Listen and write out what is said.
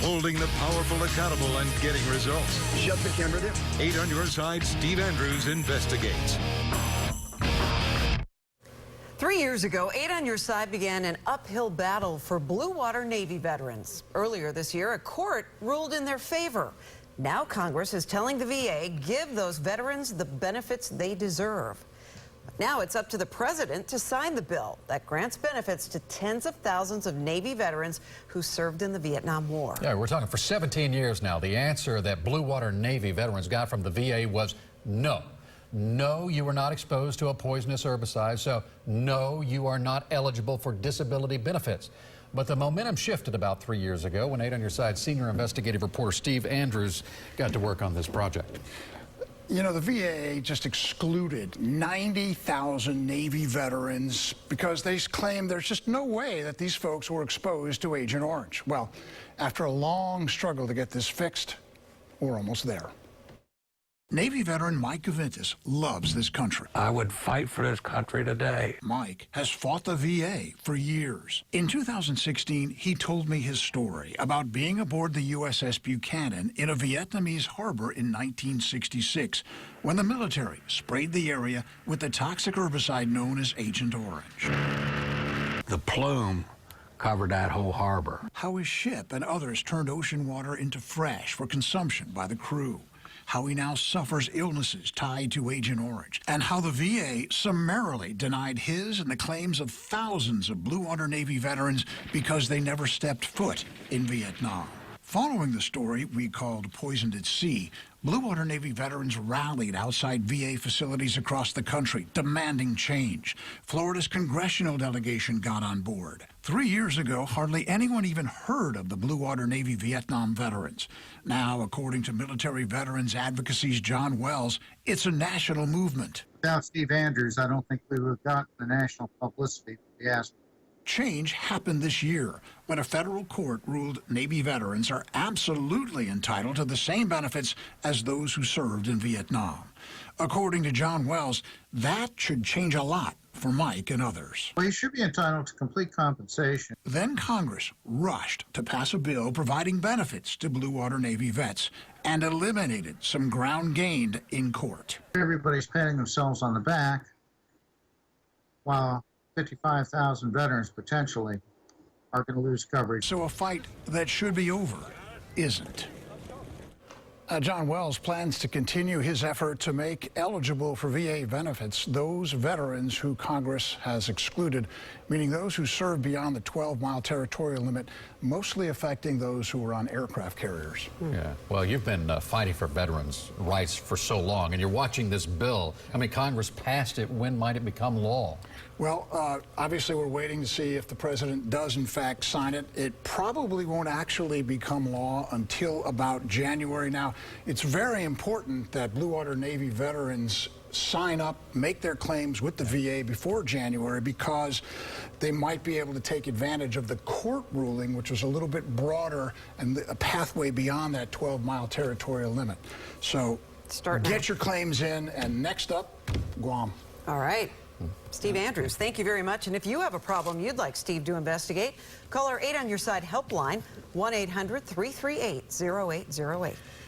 holding the powerful accountable and getting results. Shut the camera there. 8 on your side, Steve Andrews investigates. 3 years ago, 8 on your side began an uphill battle for Blue Water Navy veterans. Earlier this year, a court ruled in their favor. Now Congress is telling the VA, give those veterans the benefits they deserve. Now it's up to the president to sign the bill that grants benefits to tens of thousands of Navy veterans who served in the Vietnam War. Yeah, we're talking for 17 years now. The answer that Blue Water Navy veterans got from the VA was no. No, you were not exposed to a poisonous herbicide, so no, you are not eligible for disability benefits. But the momentum shifted about 3 years ago when 8 on your side senior investigative reporter Steve Andrews got to work on this project. You know, the VA just excluded 90,000 Navy veterans because they claim there's just no way that these folks were exposed to Agent Orange. Well, after a long struggle to get this fixed, we're almost there. Navy veteran Mike Gavintis loves this country. I would fight for this country today. Mike has fought the VA for years. In 2016, he told me his story about being aboard the USS Buchanan in a Vietnamese harbor in 1966 when the military sprayed the area with the toxic herbicide known as Agent Orange. The plume covered that whole harbor. How his ship and others turned ocean water into fresh for consumption by the crew. How he now suffers illnesses tied to Agent Orange, and how the VA summarily denied his and the claims of thousands of Blue Water Navy veterans because they never stepped foot in Vietnam. Following the story we called Poisoned at Sea, Blue Water Navy veterans rallied outside VA facilities across the country, demanding change. Florida's Congressional delegation got on board. 3 years ago, hardly anyone even heard of the Blue Water Navy Vietnam veterans. Now, according to Military Veterans Advocacy's John Wells, it's a national movement. Without Steve Andrews, I don't think we would have gotten the national publicity that we asked. Change happened this year when a federal court ruled Navy veterans are absolutely entitled to the same benefits as those who served in Vietnam. According to John Wells, that should change a lot for Mike and others. Well, you should be entitled to complete compensation. Then Congress rushed to pass a bill providing benefits to Blue Water Navy vets and eliminated some ground gained in court. Everybody's patting themselves on the back, while 55,000 veterans potentially are going to lose coverage. So a fight that should be over isn't. John Wells plans to continue his effort to make eligible for VA benefits those veterans who Congress has excluded, meaning those who served beyond the 12-mile territorial limit, mostly affecting those who were on aircraft carriers. Yeah, well, you've been fighting for veterans' rights for so long, and you're watching this bill. I mean, Congress passed it. When might it become law? Well, obviously, we're waiting to see if the president does, in fact, sign it. It probably won't actually become law until about January. Now, it's very important that Blue Water Navy veterans sign up, make their claims with the VA before January, because they might be able to take advantage of the court ruling, which was a little bit broader and a pathway beyond that 12-mile territorial limit. So get your claims in, and next up, Guam. All right. Steve Andrews, thank you very much. And if you have a problem you'd like Steve to investigate, call our 8 on your side helpline, 1-800-338-0808.